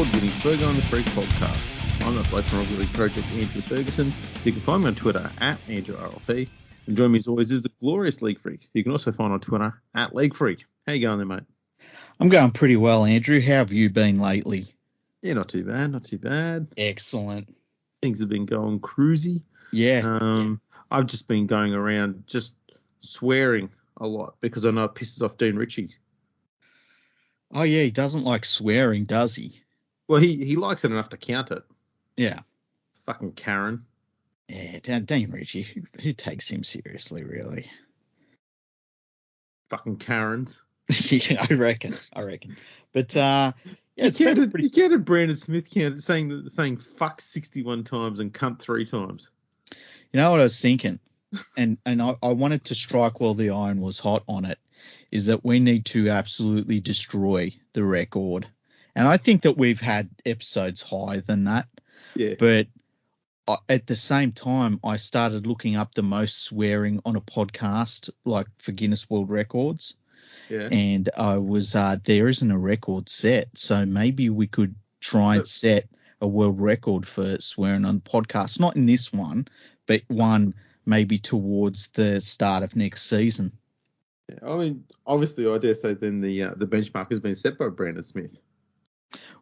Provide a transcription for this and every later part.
award-winning Fergo on the Freak podcast. I'm the bloke from Rugby League Project, Andrew Ferguson. You can find me on Twitter at AndrewRLP. And join me as always is the glorious LeagueFreak. You can also find on Twitter at LeagueFreak. How you going there, mate? I'm going pretty well, Andrew. How have you been lately? Yeah, not too bad, not too bad. Excellent. Things have been going cruisy. Yeah. I've just been going around just swearing a lot because I know it pisses off Dean Ritchie. Oh, yeah, he doesn't like swearing, does he? Well, he likes it enough to count it. Yeah. Fucking Karen. Yeah, Dean Ritchie, who takes him seriously, really? Fucking Karens. Yeah, I reckon. But, yeah, it's been pretty... You counted Brandon Smith saying fuck 61 times and cunt 3 times. You know what I was thinking? And I wanted to strike while the iron was hot on it, is that we need to absolutely destroy the record. And I think that we've had episodes higher than that. Yeah. But at the same time, I started looking up the most swearing on a podcast, like for Guinness World Records. Yeah. And I was, there isn't a record set. So maybe we could try and set a world record for swearing on podcasts. Not in this one, but one maybe towards the start of next season. Yeah, I mean, obviously, I dare say then the benchmark has been set by Brandon Smith.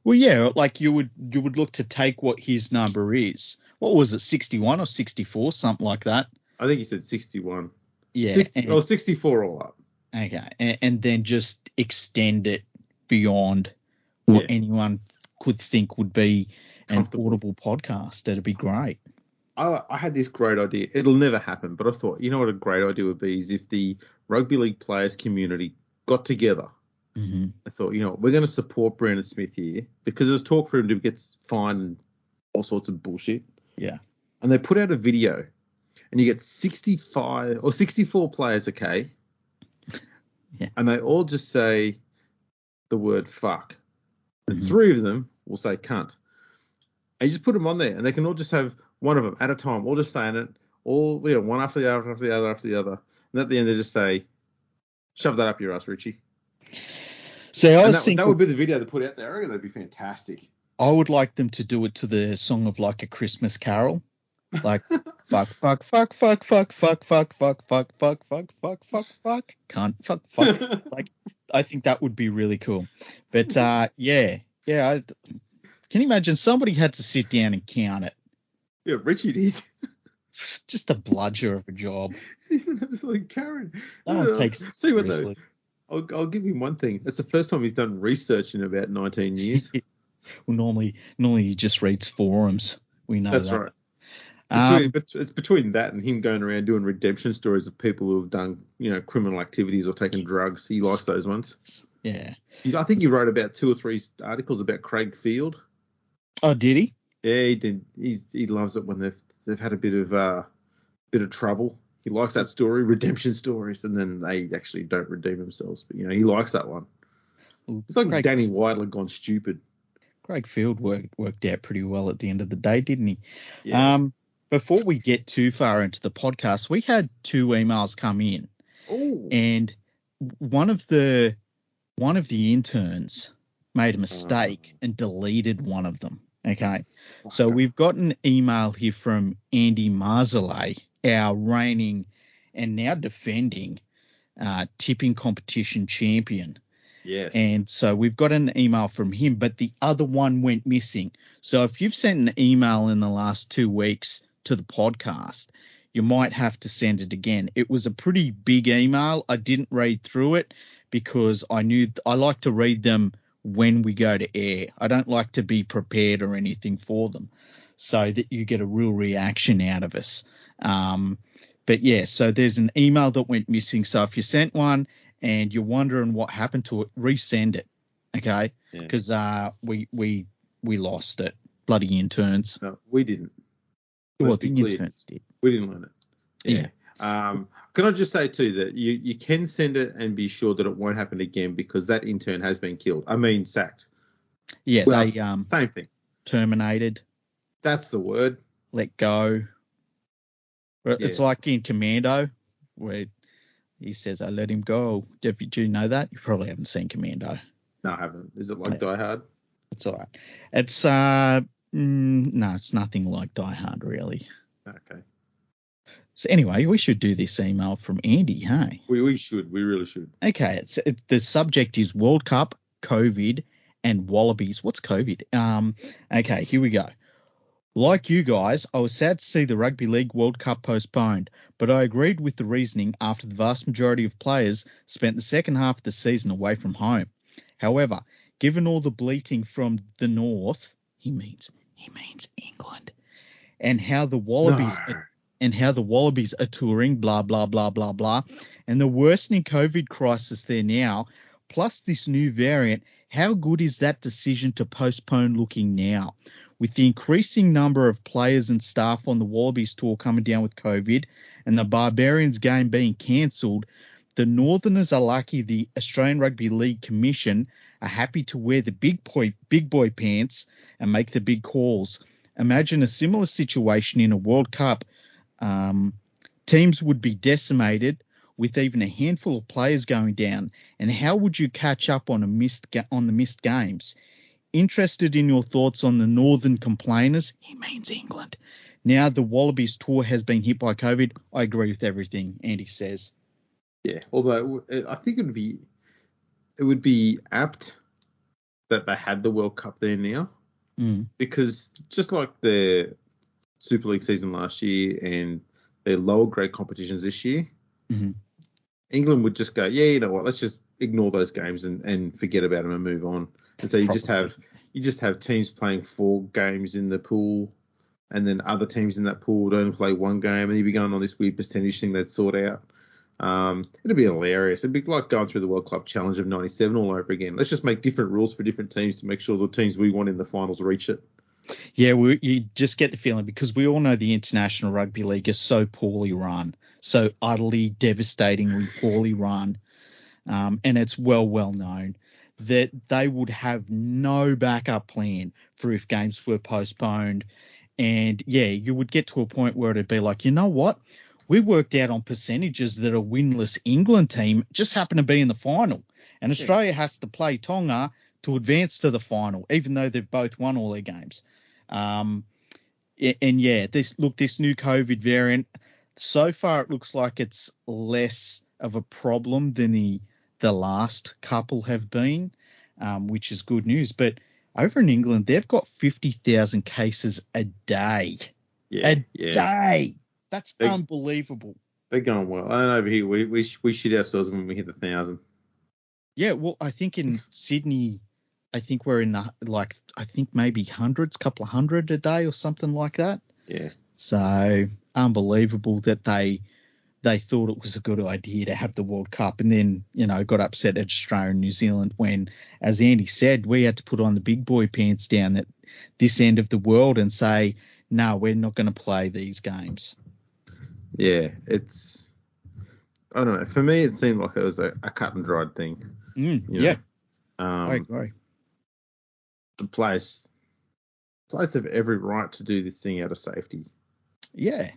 Well, yeah, like you would look to take what his number is. What was it, 61 or 64, something like that? I think he said 61. Yeah. 64 all up. Okay, and then just extend it beyond what anyone could think would be an audible podcast. That'd be great. I had this great idea. It'll never happen, but I thought, you know what a great idea would be is if the rugby league players community got together. Mm-hmm. I thought, you know, we're going to support Brandon Smith here because there's talk for him to get fined and all sorts of bullshit. Yeah. And they put out a video and you get 65 or 64 players, okay? Yeah. And they all just say the word fuck. And 3 of them will say cunt. And you just put them on there and they can all just have one of them at a time, all just saying it, all, you know, one after the other, after the other, after the other. And at the end, they just say, shove that up your ass, Richie. So I was thinking that would be the video they put out there. I reckon that'd be fantastic. I would like them to do it to the song of like a Christmas carol. Like fuck, fuck, fuck, fuck, fuck, fuck, fuck, fuck, fuck, fuck, fuck, fuck, fuck, fuck, can't fuck, fuck. Like, I think that would be really cool. But yeah. Can you imagine somebody had to sit down and count it? Yeah, Richie did. Just a bludger of a job. He's an absolute Karen. No one takes it seriously. I'll give him one thing. It's the first time he's done research in about 19 years. Well, normally he just reads forums. We know that's that. Right. But it's between that and him going around doing redemption stories of people who have done, you know, criminal activities or taken drugs. He likes those ones. Yeah. I think he wrote about 2 or 3 articles about Craig Field. Oh, did he? Yeah, he did. He loves it when they've had a bit of trouble. He likes that story, redemption stories, and then they actually don't redeem themselves. But, you know, he likes that one. It's like Danny Whiteley gone stupid. Craig Field worked out pretty well at the end of the day, didn't he? Yeah. Before we get too far into the podcast, we had 2 emails come in. Ooh. And one of the interns made a mistake and deleted one of them. Okay. So we've got an email here from Andy Marzalay, our reigning and now defending tipping competition champion. Yes. And so we've got an email from him, but the other one went missing. So if you've sent an email in the last 2 weeks to the podcast, you might have to send it again. It was a pretty big email. I didn't read through it because I like to read them when we go to air. I don't like to be prepared or anything for them so that you get a real reaction out of us. But yeah, so there's an email that went missing. So if you sent one and you're wondering what happened to it, resend it. Okay. Because we lost it. Bloody interns. No, we didn't. Well, the interns did. We didn't learn it. Yeah. Can I just say too that you can send it and be sure that it won't happen again because that intern has been killed. I mean, sacked. Yeah, well, they same thing. Terminated. That's the word. Let go. It's like in Commando where he says, "I let him go." Do you know that? You probably haven't seen Commando. No, I haven't. Is it like Die Hard? It's all right. It's no, it's nothing like Die Hard, really. Okay. So anyway, we should do this email from Andy, hey? We should. We really should. Okay, the subject is World Cup, COVID, and Wallabies. What's COVID? Okay, here we go. Like you guys, I was sad to see the Rugby League World Cup postponed, but I agreed with the reasoning after the vast majority of players spent the second half of the season away from home. However, given all the bleating from the north, he means England, and how the Wallabies are touring, blah blah blah blah blah, and the worsening COVID crisis there now, plus this new variant, how good is that decision to postpone looking now? With the increasing number of players and staff on the Wallabies tour coming down with COVID and the Barbarians game being cancelled, the Northerners are lucky the Australian Rugby League Commission are happy to wear the big boy pants and make the big calls. Imagine a similar situation in a World Cup. Teams would be decimated with even a handful of players going down. And how would you catch up on the missed games? Interested in your thoughts on the Northern complainers? He means England. Now the Wallabies tour has been hit by COVID. I agree with everything Andy says. Yeah, although I think it would be apt that they had the World Cup there now, because just like the Super League season last year and their lower grade competitions this year, England would just go, yeah, you know what, let's just ignore those games and forget about them and move on. And so you just have teams playing 4 games in the pool, and then other teams in that pool would only play 1 game, and you'd be going on this weird percentage thing they'd sort out. It'd be hilarious. It'd be like going through the World Club Challenge of '97 all over again. Let's just make different rules for different teams to make sure the teams we want in the finals reach it. Yeah, you just get the feeling, because we all know the International Rugby League is so poorly run, so utterly devastatingly poorly run, and it's well known that they would have no backup plan for if games were postponed. And yeah, you would get to a point where it'd be like, you know what? We worked out on percentages that a winless England team just happen to be in the final. And Australia has to play Tonga to advance to the final, even though they've both won all their games. And yeah, this new COVID variant, so far it looks like it's less of a problem than the last couple have been, which is good news. But over in England, they've got 50,000 cases a day. Day. That's unbelievable. They're going well. And over here, we shit ourselves when we hit 1,000. Yeah, well, I think in Sydney, I think we're in maybe hundreds, couple of hundred a day or something like that. Yeah. So unbelievable that they thought it was a good idea to have the World Cup, and then, got upset at Australia and New Zealand when, as Andy said, we had to put on the big boy pants down at this end of the world and say, no, we're not going to play these games. Yeah, I don't know. For me, it seemed like it was a cut and dried thing. Yeah. I agree. The players have every right to do this thing out of safety. Yeah.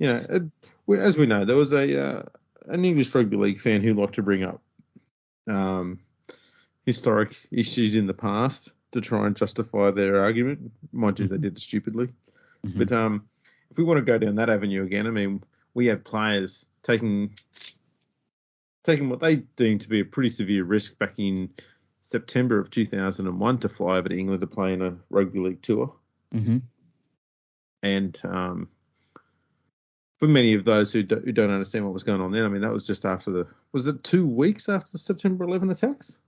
As we know, there was an English rugby league fan who liked to bring up historic issues in the past to try and justify their argument. Mind you, they did it stupidly. Mm-hmm. But if we want to go down that avenue again, I mean, we had players taking what they deemed to be a pretty severe risk back in September of 2001 to fly over to England to play in a rugby league tour. Mm-hmm. And for many of those who don't understand what was going on then, I mean, that was just after was it 2 weeks after the September 11 attacks?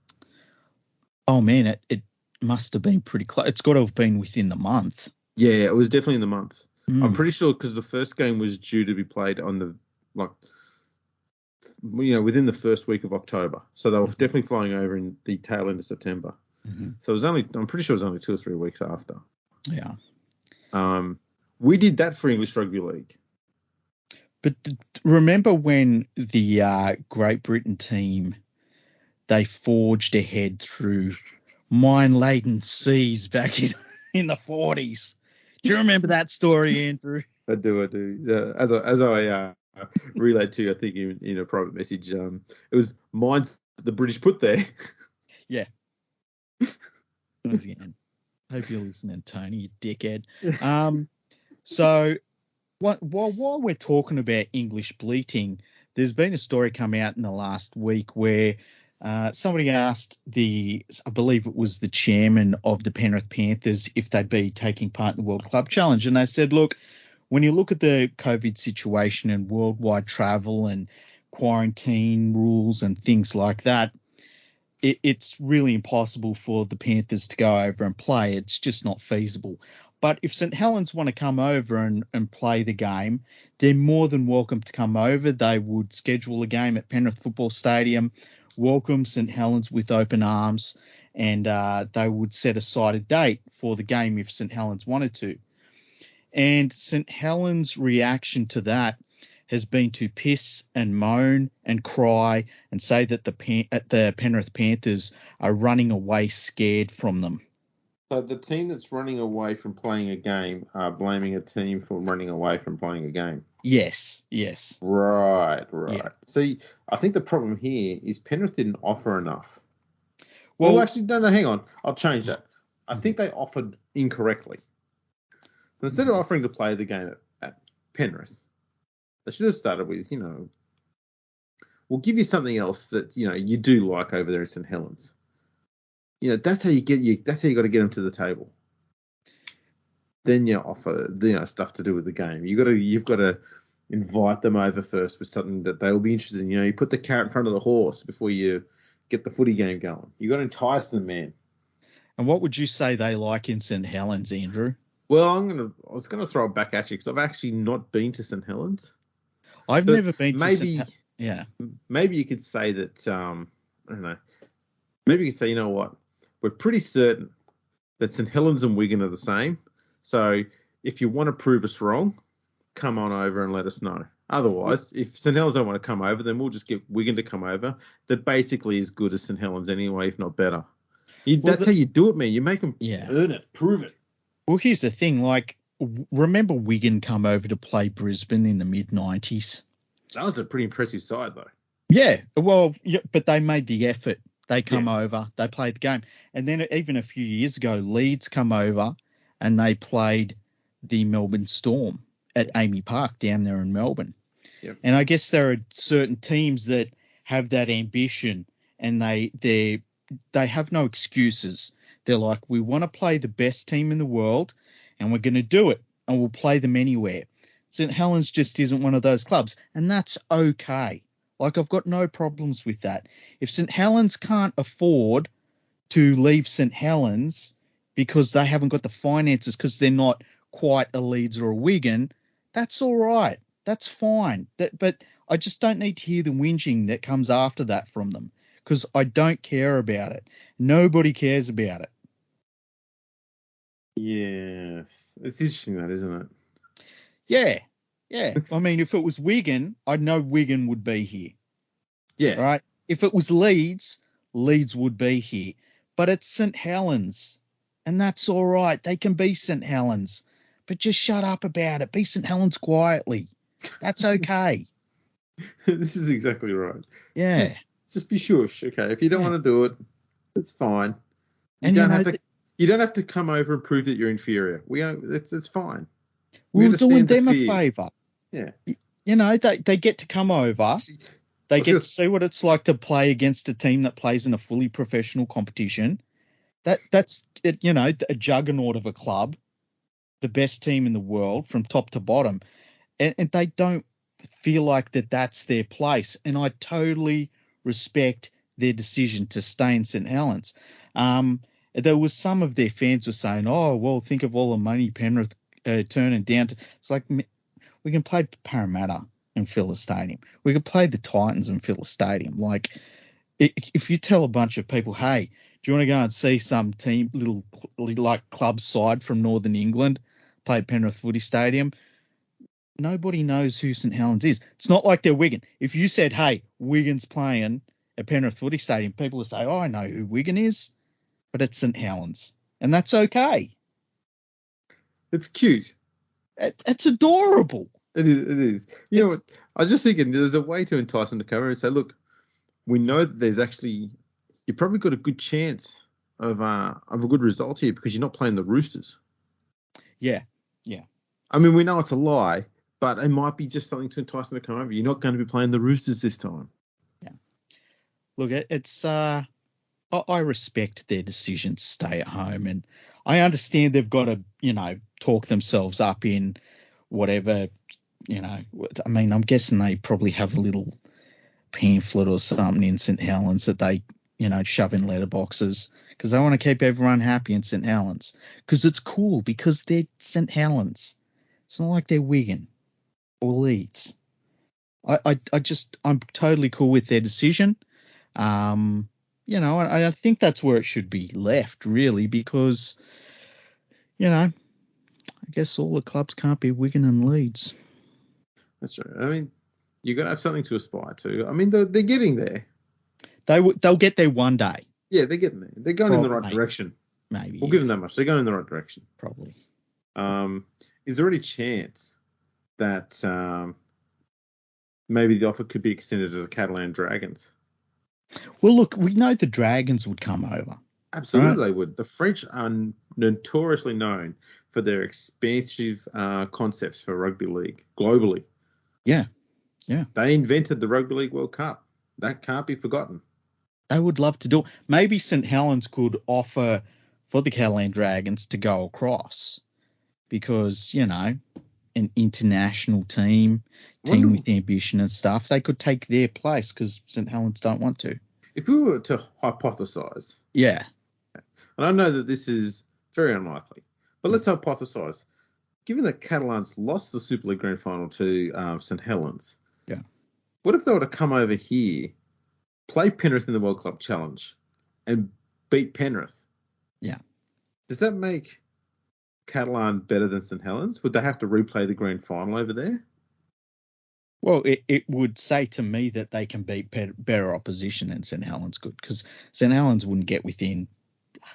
Oh, man, it must have been pretty close. It's got to have been within the month. Yeah, it was definitely in the month. I'm pretty sure because the first game was due to be played on within the first week of October. So they were definitely flying over in the tail end of September. Mm-hmm. So I'm pretty sure it was only 2 or 3 weeks after. Yeah. We did that for English Rugby League. But remember when the Great Britain team, they forged ahead through mine-laden seas back in the 40s? Do you remember that story, Andrew? I do. As I relayed to you, I think in a private message, it was mines that the British put there. Yeah. Again. Hope you're listening, Tony, you dickhead. So while we're talking about English bleating, there's been a story come out in the last week where somebody asked I believe it was the chairman of the Penrith Panthers, if they'd be taking part in the World Club Challenge. And they said, look, when you look at the COVID situation and worldwide travel and quarantine rules and things like that, it's really impossible for the Panthers to go over and play. It's just not feasible. But if St Helens want to come over and play the game, they're more than welcome to come over. They would schedule a game at Penrith Football Stadium, welcome St Helens with open arms, and they would set aside a date for the game if St Helens wanted to. And St Helens' reaction to that has been to piss and moan and cry and say that the Penrith Panthers are running away scared from them. So the team that's running away from playing a game are blaming a team for running away from playing a game? Yes. Right. Yeah. See, I think the problem here is Penrith didn't offer enough. Well, Actually, no, hang on. I'll change that. I think they offered incorrectly. So instead of offering to play the game at Penrith, they should have started with, we'll give you something else that, you do like over there in St Helens. That's how you got to get them to the table. Then you offer, stuff to do with the game. You've got to invite them over first with something that they'll be interested in. You put the carrot in front of the horse before you get the footy game going. You got to entice them, man. And what would you say they like in St Helens, Andrew? Well, I was gonna throw it back at you because I've actually not been to St Helens. I've never been to St Helens. Yeah. Maybe you could say that. I don't know. Maybe you could say, you know what? We're pretty certain that St Helens and Wigan are the same. So if you want to prove us wrong, come on over and let us know. Otherwise, if St Helens don't want to come over, then we'll just get Wigan to come over. They're basically as good as St Helens anyway, if not better. That's how you do it, man. You make them earn it, prove it. Well, here's the thing. Remember Wigan come over to play Brisbane in the mid-90s? That was a pretty impressive side, though. Yeah, well, but they made the effort. They come over, they played the game. And then even a few years ago, Leeds come over and they played the Melbourne Storm at Amy Park down there in Melbourne. Yep. And I guess there are certain teams that have that ambition and they have no excuses. They're like, we want to play the best team in the world and we're going to do it and we'll play them anywhere. St Helens just isn't one of those clubs, and that's okay. I've got no problems with that. If St Helens can't afford to leave St Helens because they haven't got the finances because they're not quite a Leeds or a Wigan, that's all right. That's fine. But I just don't need to hear the whinging that comes after that from them because I don't care about it. Nobody cares about it. Yes. It's interesting that, isn't it? Yeah. I mean, if it was Wigan, I'd know Wigan would be here. Yeah. Right? If it was Leeds, Leeds would be here. But it's St Helens, and that's all right. They can be St Helens, but just shut up about it. Be St Helens quietly. That's okay. This is exactly right. Yeah. Just be shush, okay? If you don't want to do it, it's fine. You don't have to come over and prove that you're inferior. It's fine. We're doing them a favour. Yeah. They get to come over. They get to see what it's like to play against a team that plays in a fully professional competition. That's a juggernaut of a club, the best team in the world from top to bottom. And they don't feel like that's their place. And I totally respect their decision to stay in St Helens. There was some of their fans were saying, oh, well, think of all the money Penrith turning down. It's like we can play Parramatta and fill a stadium. We could play the Titans and fill a stadium. Like, if you tell a bunch of people, hey, do you want to go and see some team, little like club side from Northern England play Penrith Footy Stadium? Nobody knows who St Helens is. It's not like they're Wigan. If you said, hey, Wigan's playing at Penrith Footy Stadium, people would say, oh, I know who Wigan is, but it's St Helens. And that's okay. It's cute. It's adorable. It is. You know what? I was just thinking there's a way to entice them to come over and say, look, we know that you've probably got a good chance a good result here because you're not playing the Roosters. Yeah. I mean, we know it's a lie, but it might be just something to entice them to come over. You're not going to be playing the Roosters this time. Yeah. Look, it's I respect their decision to stay at home, and I understand they've got to, talk themselves up in whatever, I mean, I'm guessing they probably have a little pamphlet or something in St Helens that they, shove in letterboxes because they want to keep everyone happy in St Helens because it's cool because they're St Helens. It's not like they're Wigan or Leeds. I'm totally cool with their decision. I think that's where it should be left, really, because, I guess all the clubs can't be Wigan and Leeds. That's true. I mean, you've got to have something to aspire to. I mean, they're getting there. They'll get there one day. Yeah, they're getting there. They're going in the right direction. Maybe. We'll give them that much. They're going in the right direction. Probably. Is there any chance that maybe the offer could be extended to the Catalan Dragons? Well, look, we know the Dragons would come over. Absolutely, right? They would. The French are notoriously known for their expansive concepts for rugby league globally. Yeah. They invented the Rugby League World Cup. That can't be forgotten. They would love to do it. Maybe St Helens could offer for the Catalan Dragons to go across because, an international team with ambition and stuff, they could take their place because St Helens don't want to. If we were to hypothesize. Yeah. And I know that this is very unlikely, but let's hypothesize. Given that Catalans lost the Super League Grand Final to St Helens. Yeah. What if they were to come over here, play Penrith in the World Club Challenge, and beat Penrith? Yeah. Does that make Catalan better than St Helens? Would they have to replay the grand final over there? Well, it would say to me that they can beat better opposition than St Helens could because St Helens wouldn't get within,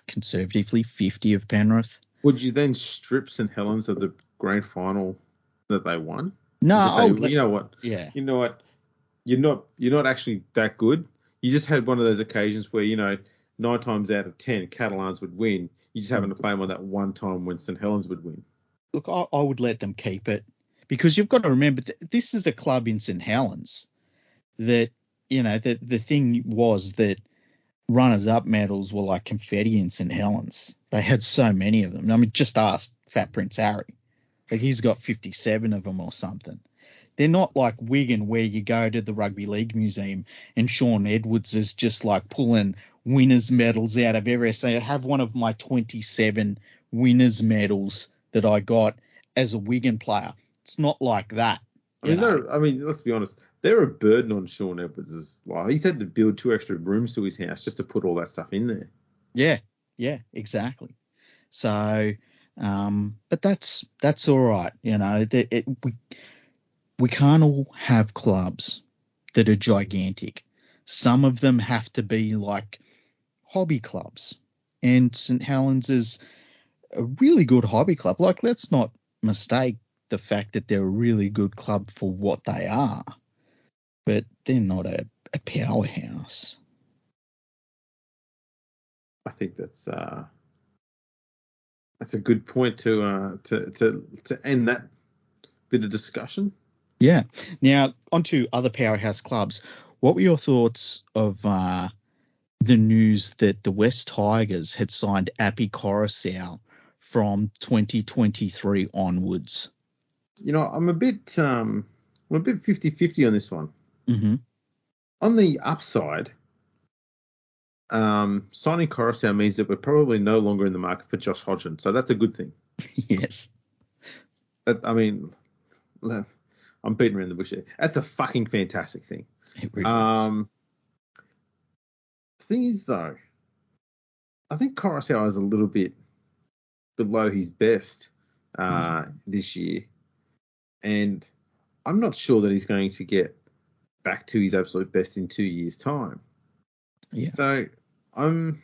conservatively, 50 of Penrith. Would you then strip St Helens of the grand final that they won? No. Say, you know what? Yeah. You know what? You're not actually that good. You just had one of those occasions where, 9 times out of 10, Catalans would win. You just happen to play them on that one time when St Helens would win. Look, I would let them keep it because you've got to remember that this is a club in St Helens that, the thing was that runners-up medals were like confetti in St Helens. They had so many of them. I mean, just ask Fat Prince Harry. Like he's got 57 of them or something. They're not like Wigan where you go to the Rugby League Museum and Sean Edwards is just like pulling winners' medals out of everywhere. So I have one of my 27 winners' medals that I got as a Wigan player. It's not like that. I mean, let's be honest. They're a burden on Sean Edwards' life. He's had to build 2 extra rooms to his house just to put all that stuff in there. Yeah, exactly. So, but that's all right. We can't all have clubs that are gigantic. Some of them have to be like hobby clubs. And St Helens is a really good hobby club. Like, let's not mistake the fact that they're a really good club for what they are. But they're not a powerhouse. I think that's a good point to end that bit of discussion. Yeah. Now, onto other powerhouse clubs. What were your thoughts of the news that the West Tigers had signed Api Coruscant from 2023 onwards? I'm a bit 50-50 on this one. Mm-hmm. On the upside, signing Coruscant means that we're probably no longer in the market for Josh Hodgson, so that's a good thing. Yes. I'm beating around the bush here. That's a fucking fantastic thing. It really is. The thing is, though, I think Coruscant is a little bit below his best this year, and I'm not sure that he's going to get back to his absolute best in 2 years' time. Yeah. So I'm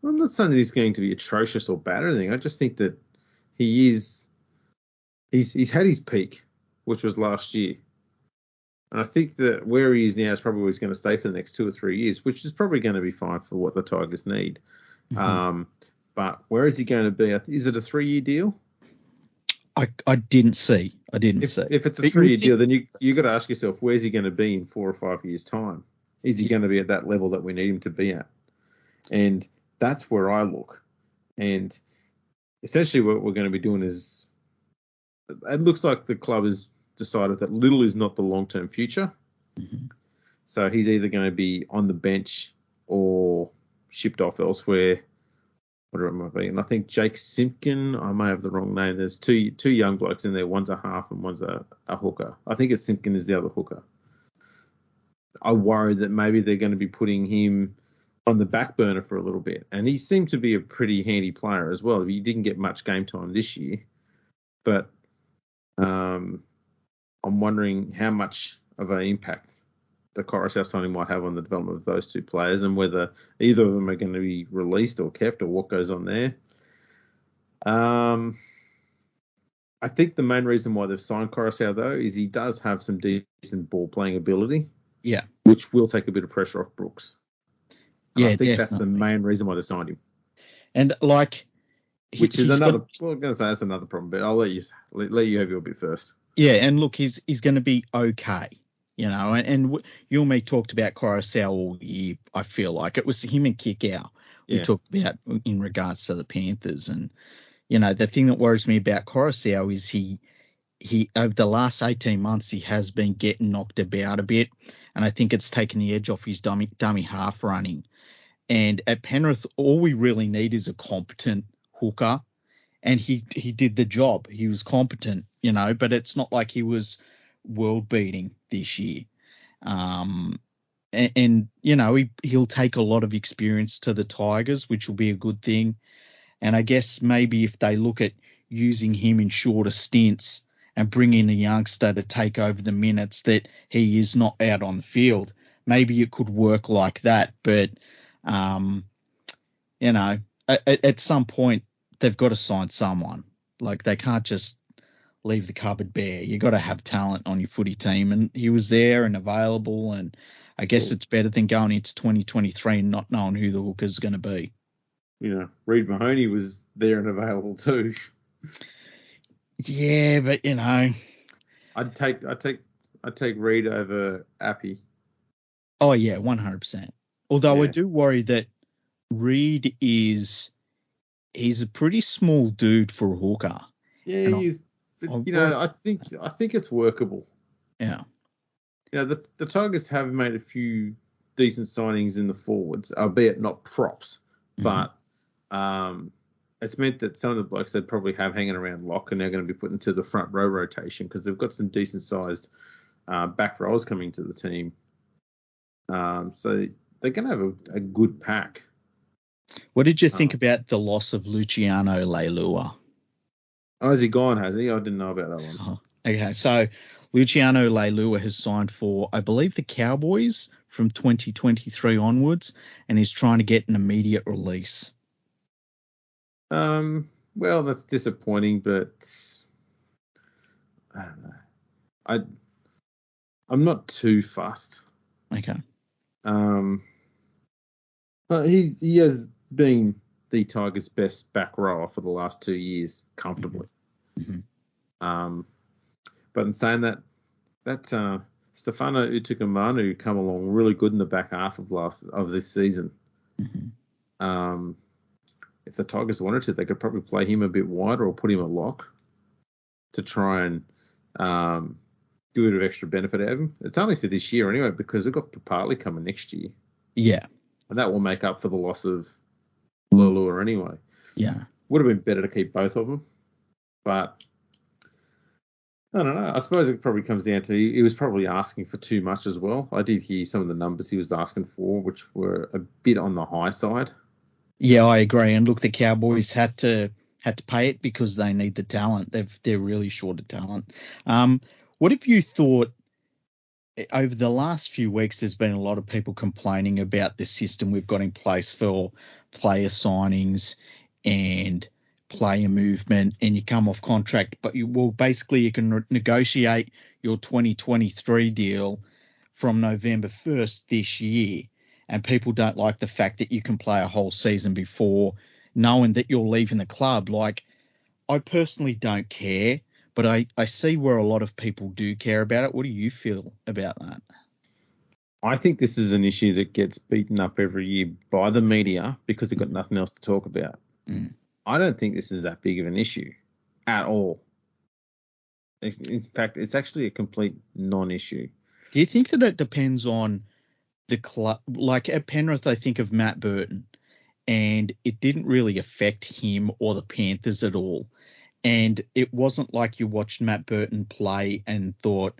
not saying that he's going to be atrocious or bad or anything. I just think that he's had his peak, which was last year. And I think that where he is now is probably where he's going to stay for the next 2 or 3 years, which is probably going to be fine for what the Tigers need. But where is he going to be? Is it a 3-year deal? I didn't see. If it's a 3-year deal, then you got to ask yourself, where's he going to be in 4 or 5 years' time? Is he going to be at that level that we need him to be at? And that's where I look. And essentially what we're going to be doing is, it looks like the club has decided that Little is not the long-term future. So he's either going to be on the bench or shipped off elsewhere, whatever it might be. And I think Jake Simpkin, I may have the wrong name. There's two young blokes in there. One's a half and one's a hooker. I think it's Simpkin is the other hooker. I worry that maybe they're going to be putting him on the back burner for a little bit. And he seemed to be a pretty handy player as well. He didn't get much game time this year. But I'm wondering how much of an impact the Coruscant signing might have on the development of those two players, and whether either of them are going to be released or kept, or what goes on there. I think the main reason why they've signed Coruscant, though, is he does have some decent ball-playing ability. Yeah. Which will take a bit of pressure off Brooks. And I think definitely. that's the main reason why they signed him. And which is another. Well, I'm going to say that's another problem, but I'll let you have your bit first. Yeah, and look, he's going to be okay, And you and me talked about Coruscant all year. I feel like it was him and Kickout we talked about in regards to the Panthers, and the thing that worries me about Coruscant is he over the last 18 months he has been getting knocked about a bit, and I think it's taken the edge off his dummy half running. And at Penrith, all we really need is a competent hooker, and he did the job. He was competent, but it's not like he was world beating this year. He'll take a lot of experience to the Tigers, which will be a good thing. And I guess maybe if they look at using him in shorter stints and bring in a youngster to take over the minutes that he is not out on the field, maybe it could work like that. But, at some point they've got to sign someone. Like, they can't just leave the cupboard bare. You got to have talent on your footy team, and he was there and available. And I guess it's better than going into 2023 and not knowing who the hooker's going to be. Reid Mahoney was there and available too. Yeah, but I'd take Reid over Appy. Oh yeah, 100%. Although I do worry that Reid he's a pretty small dude for a hooker. Yeah, he is. But, I think it's workable. Yeah. The Tigers have made a few decent signings in the forwards, albeit not props, but it's meant that some of the blokes they'd probably have hanging around lock are now going to be put into the front row rotation because they've got some decent sized back rows coming to the team. So they're going to have a good pack. What did you think about the loss of Luciano Leilua? Oh, has he gone, has he? I didn't know about that one. Oh, okay, so Luciano Leilua has signed for, I believe, the Cowboys from 2023 onwards, and he's trying to get an immediate release. Well, that's disappointing, but I don't know. I'm not too fussed. Okay. But he has been the Tigers' best back rower for the last 2 years comfortably. Mm-hmm. But in saying that Stefano Utoikamanu come along really good in the back half of this season. Mm-hmm. If the Tigers wanted to, they could probably play him a bit wider or put him a lock to try and do a bit of extra benefit out of him. It's only for this year anyway, because we've got Papali coming next year. Yeah. And that will make up for the loss of Leilua anyway. Yeah. Would have been better to keep both of them. But I don't know. I suppose it probably comes down to he was probably asking for too much as well. I did hear some of the numbers he was asking for, which were a bit on the high side. Yeah, I agree. And look, the Cowboys had to pay it because they need the talent. They're really short of talent. What have you thought over the last few weeks? There's been a lot of people complaining about the system we've got in place for player signings and player movement, and you come off contract, but you can negotiate your 2023 deal from November 1st this year. and people don't like the fact that you can play a whole season before knowing that you're leaving the club. Like, I personally don't care, but I see where a lot of people do care about it. What do you feel about that? I think this is an issue that gets beaten up every year by the media because they've got nothing else to talk about. I don't think this is that big of an issue at all. In fact, it's actually a complete non-issue. Do you think that it depends on the club? Like at Penrith, I think of Matt Burton, and it didn't really affect him or the Panthers at all. And it wasn't like you watched Matt Burton play and thought,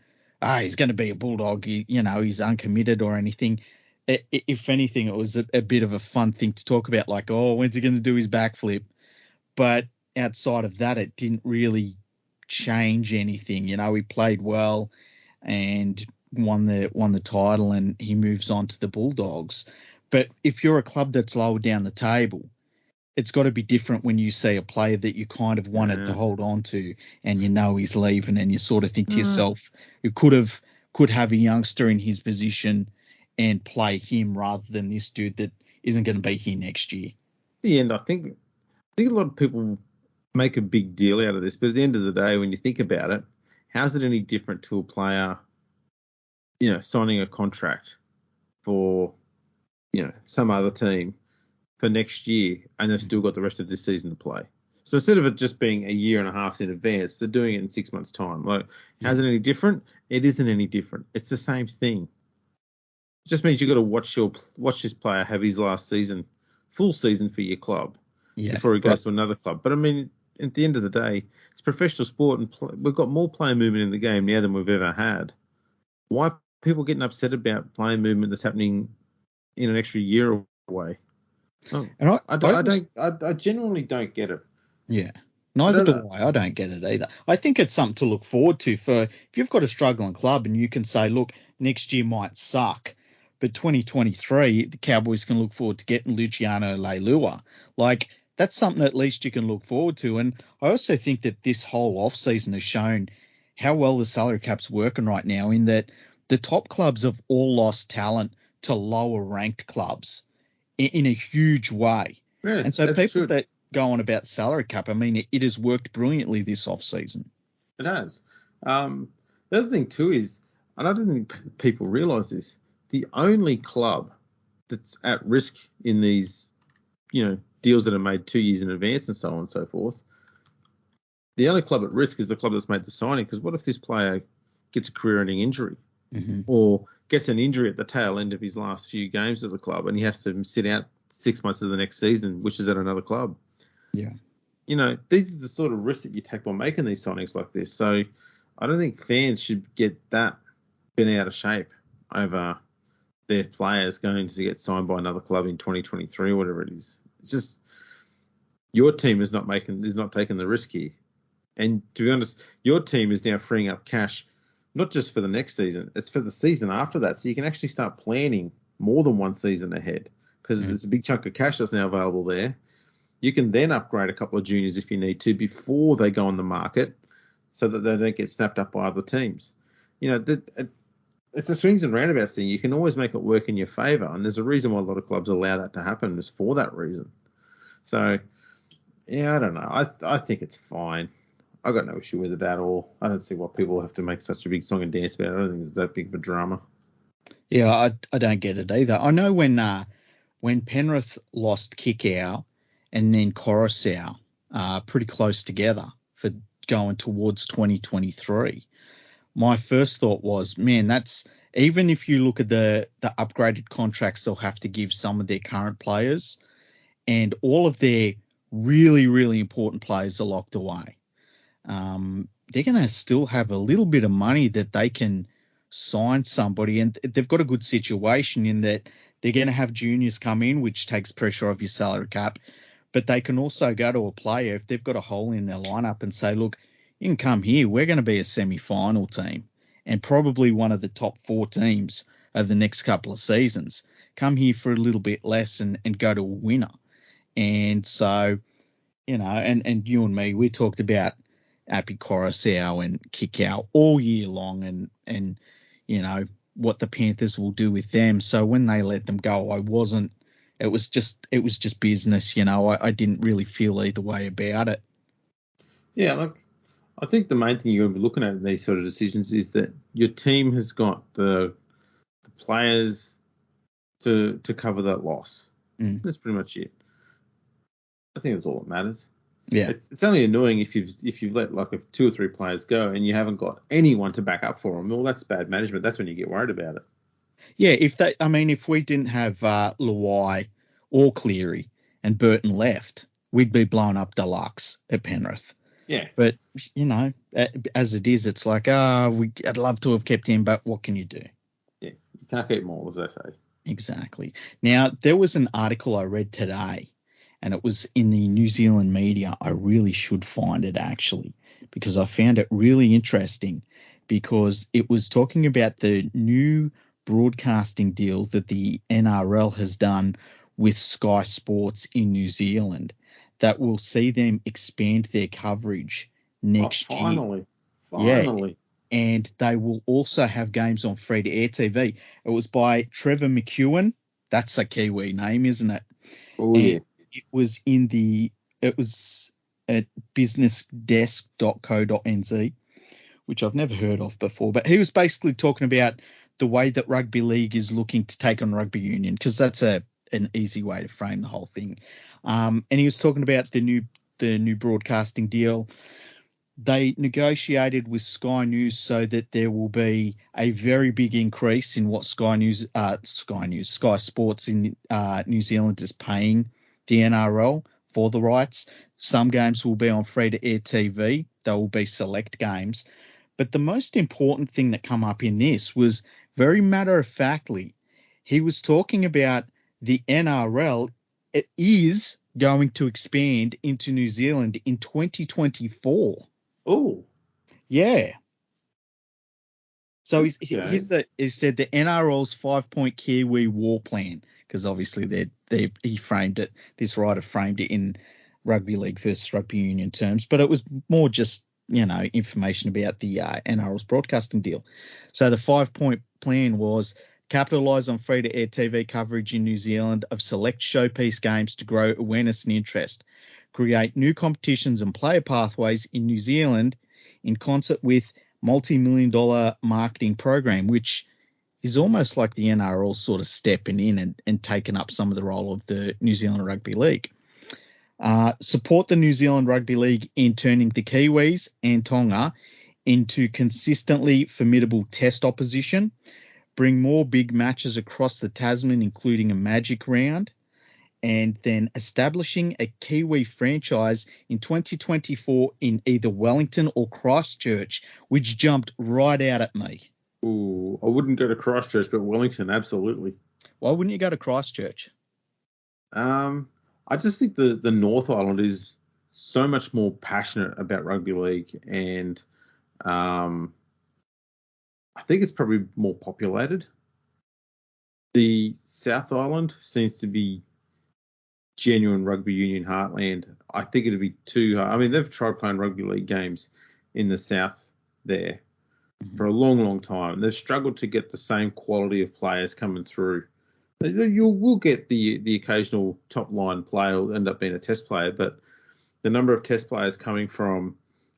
he's going to be a Bulldog, he's uncommitted or anything. If anything, it was a bit of a fun thing to talk about, like, when's he going to do his backflip? But outside of that, it didn't really change anything. He played well and won the title, and he moves on to the Bulldogs. But if you're a club that's lower down the table, it's got to be different when you see a player that you kind of wanted to hold on to and he's leaving, and you sort of think to yourself, you could have a youngster in his position and play him rather than this dude that isn't going to be here next year. At the end, I think a lot of people make a big deal out of this, but at the end of the day, when you think about it, how's it any different to a player, signing a contract for, some other team for next year, and they've still got the rest of this season to play? So instead of it just being a year and a half in advance, they're doing it in 6 months' time. Like, how's it any different? It isn't any different. It's the same thing. It just means you've got to watch this player have his last season, full season for your club before he goes to another club. But I mean, at the end of the day, it's professional sport, and we've got more player movement in the game now than we've ever had. Why are people getting upset about player movement that's happening in an extra year away? And I genuinely don't get it. Yeah. Neither do I. I don't get it either. I think it's something to look forward to for if you've got a struggling club and you can say, look, next year might suck, but 2023, the Cowboys can look forward to getting Luciano Leilua. Like, that's something at least you can look forward to. And I also think that this whole off-season has shown how well the salary cap's working right now, in that the top clubs have all lost talent to lower-ranked clubs in a huge way. Yeah, and so people that go on about salary cap, I mean, it has worked brilliantly this off-season. It has. The other thing, too, is, and I don't think people realise this, the only club that's at risk in these, deals that are made 2 years in advance and so on and so forth, the only club at risk is the club that's made the signing. Because what if this player gets a career-ending injury or gets an injury at the tail end of his last few games of the club and he has to sit out 6 months of the next season, which is at another club? Yeah. These are the sort of risks that you take by making these signings like this. So I don't think fans should get that bent out of shape over their players going to get signed by another club in 2023 or whatever it is. It's just your team is not taking the risk here. And to be honest, your team is now freeing up cash, not just for the next season, it's for the season after that. So you can actually start planning more than one season ahead, because there's a big chunk of cash that's now available there. You can then upgrade a couple of juniors if you need to before they go on the market, so that they don't get snapped up by other teams. It's a swings and roundabouts thing. You can always make it work in your favour, and there's a reason why a lot of clubs allow that to happen, is for that reason. So, yeah, I don't know. I think it's fine. I got no issue with it at all. I don't see why people have to make such a big song and dance about it. I don't think it's that big of a drama. Yeah, I don't get it either. I know when Penrith lost Kickow and then Coruscant pretty close together for going towards 2023, my first thought was, man, that's, even if you look at the upgraded contracts they'll have to give some of their current players, and all of their really, really important players are locked away, they're going to still have a little bit of money that they can sign somebody, and they've got a good situation in that they're going to have juniors come in, which takes pressure off your salary cap, but they can also go to a player if they've got a hole in their lineup and say, look, you can come here, we're going to be a semi-final team and probably one of the top 4 teams over the next couple of seasons. Come here for a little bit less and go to a winner. And so, and you and me, we talked about Api Coruscant and Kickow all year long, and what the Panthers will do with them. So when they let them go, it was just business, I didn't really feel either way about it. Yeah, look, I think the main thing you're going to be looking at in these sort of decisions is that your team has got the players to cover that loss. That's pretty much it. I think that's all that matters. Yeah, it's only annoying if you've let like 2 or 3 players go and you haven't got anyone to back up for them. Well, that's bad management. That's when you get worried about it. Yeah, if we didn't have Luai or Cleary and Burton left, we'd be blown up deluxe at Penrith. Yeah. But, as it is, it's like, I'd love to have kept him, but what can you do? Yeah, you can't keep them all, as they say. Exactly. Now, there was an article I read today, and it was in the New Zealand media. I really should find it, actually, because I found it really interesting, because it was talking about the new broadcasting deal that the NRL has done with Sky Sports in New Zealand that will see them expand their coverage next year. Finally. Yeah. And they will also have games on free-to-air TV. It was by Trevor McEwen. That's a Kiwi name, isn't it? Oh, yeah. It was at businessdesk.co.nz, which I've never heard of before. But he was basically talking about the way that Rugby League is looking to take on Rugby Union, because that's an easy way to frame the whole thing. And he was talking about the new broadcasting deal. They negotiated with Sky News so that there will be a very big increase in what Sky Sports in New Zealand is paying the NRL for the rights. Some games will be on free-to-air TV. There will be select games. But the most important thing that come up in this was, very matter-of-factly, he was talking about the NRL is going to expand into New Zealand in 2024. Oh. Yeah. So he said the NRL's 5-point Kiwi war plan, because obviously he framed it, this writer framed it in Rugby League versus Rugby Union terms, but it was more just, information about the NRL's broadcasting deal. So the 5-point plan was capitalise on free-to-air TV coverage in New Zealand of select showpiece games to grow awareness and interest, create new competitions and player pathways in New Zealand in concert with multi-million-dollar marketing program, which is almost like the NRL sort of stepping in and taking up some of the role of the New Zealand Rugby League. Support the New Zealand Rugby League in turning the Kiwis and Tonga into consistently formidable test opposition. Bring more big matches across the Tasman, including a Magic round. And then establishing a Kiwi franchise in 2024 in either Wellington or Christchurch, which jumped right out at me. Ooh, I wouldn't go to Christchurch, but Wellington, absolutely. Why wouldn't you go to Christchurch? I just think the North Island is so much more passionate about rugby league, and I think it's probably more populated. The South Island seems to be genuine rugby union heartland. I think it'd be too hard. I mean, they've tried playing rugby league games in the South there for a long, long time. They've struggled to get the same quality of players coming through. You will get the occasional top line player will end up being a test player, but the number of test players coming from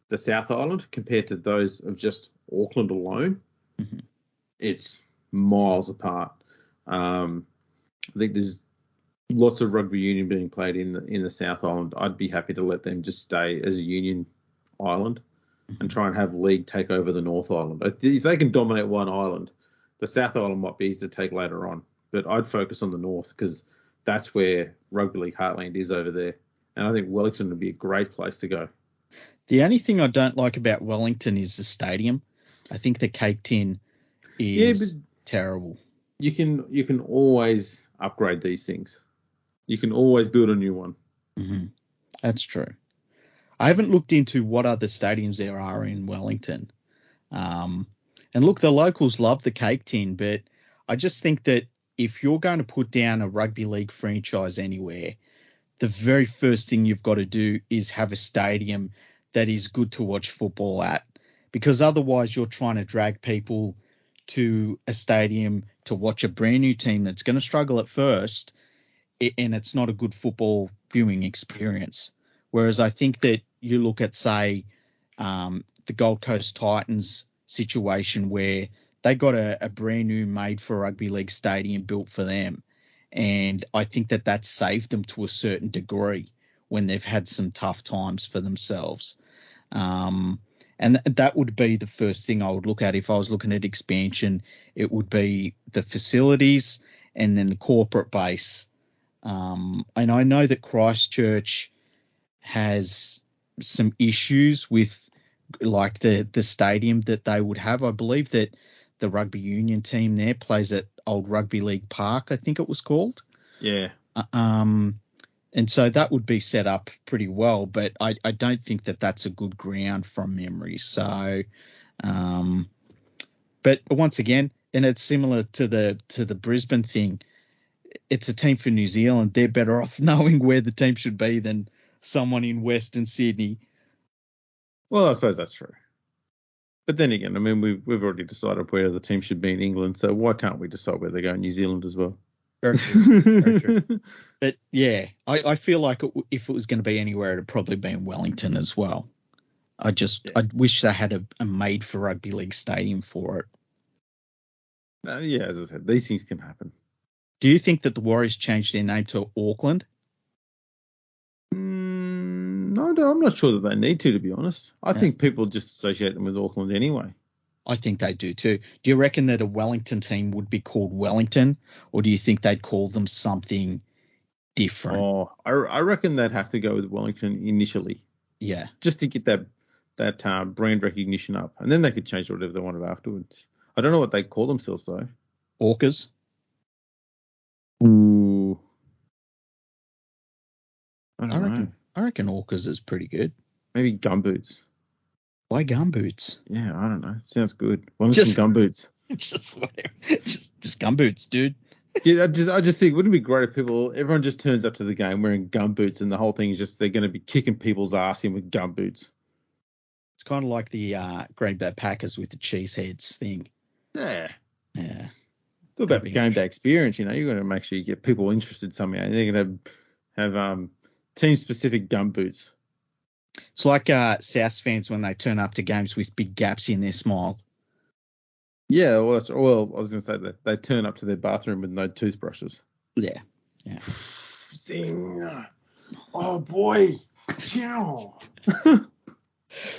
the South Island compared to those of just Auckland alone, it's miles apart. I think there's lots of rugby union being played in the South Island. I'd be happy to let them just stay as a union island and try and have league take over the North Island. If they can dominate one island, the South Island might be easy to take later on. But I'd focus on the North because that's where rugby league heartland is over there. And I think Wellington would be a great place to go. The only thing I don't like about Wellington is the stadium. I think the Cake Tin is terrible. You can always upgrade these things. You can always build a new one. Mm-hmm. That's true. I haven't looked into what other stadiums there are in Wellington. And look, the locals love the Cake Tin, but I just think that if you're going to put down a rugby league franchise anywhere, the very first thing you've got to do is have a stadium that is good to watch football at, because otherwise you're trying to drag people to a stadium to watch a brand new team that's going to struggle at first, and it's not a good football viewing experience. Whereas I think that you look at, say, the Gold Coast Titans situation where they got a brand new made for rugby league stadium built for them. And I think that that's saved them to a certain degree when they've had some tough times for themselves. And that would be the first thing I would look at if I was looking at expansion. It would be the facilities and then the corporate base. And I know that Christchurch has some issues with like the stadium that they would have. I believe that the rugby union team there plays at Old Rugby League Park, I think it was called. Yeah. And so that would be set up pretty well, but I don't think that that's a good ground from memory. So, but once again, and it's similar to the Brisbane thing. It's a team for New Zealand. They're better off knowing where the team should be than someone in Western Sydney. Well, I suppose that's true. But then again, I mean, we've already decided where the team should be in England, so why can't we decide where they go in New Zealand as well? Very true. Very true. But yeah, I feel like if it was going to be anywhere, it'd probably be in Wellington as well. I wish they had a made for rugby league stadium for it. Yeah, as I said, these things can happen. Do you think that the Warriors changed their name to Auckland? No, I'm not sure that they need to be honest. I think people just associate them with Auckland anyway. I think they do too. Do you reckon that a Wellington team would be called Wellington, or do you think they'd call them something different? Oh, I reckon they'd have to go with Wellington initially. Yeah. Just to get that brand recognition up, and then they could change whatever they wanted afterwards. I don't know what they call themselves though. Orcas? Ooh. I reckon Orcas is pretty good. Maybe Gumboots. Why Gumboots? Yeah, I don't know. Sounds good. Wellington Gumboots. Just whatever. Just Gumboots, dude. Yeah, I just think wouldn't it be great if everyone just turns up to the game wearing gumboots and the whole thing is just they're going to be kicking people's ass in with gumboots. It's kind of like the Green Bay Packers with the cheese heads thing. Yeah. Yeah. It's all about game day experience, you know. You're going to make sure you get people interested somehow. You're going to have team specific gumboots. It's like South fans when they turn up to games with big gaps in their smile. Yeah, well, I was going to say that they turn up to their bathroom with no toothbrushes. Yeah. Zing. Oh, boy.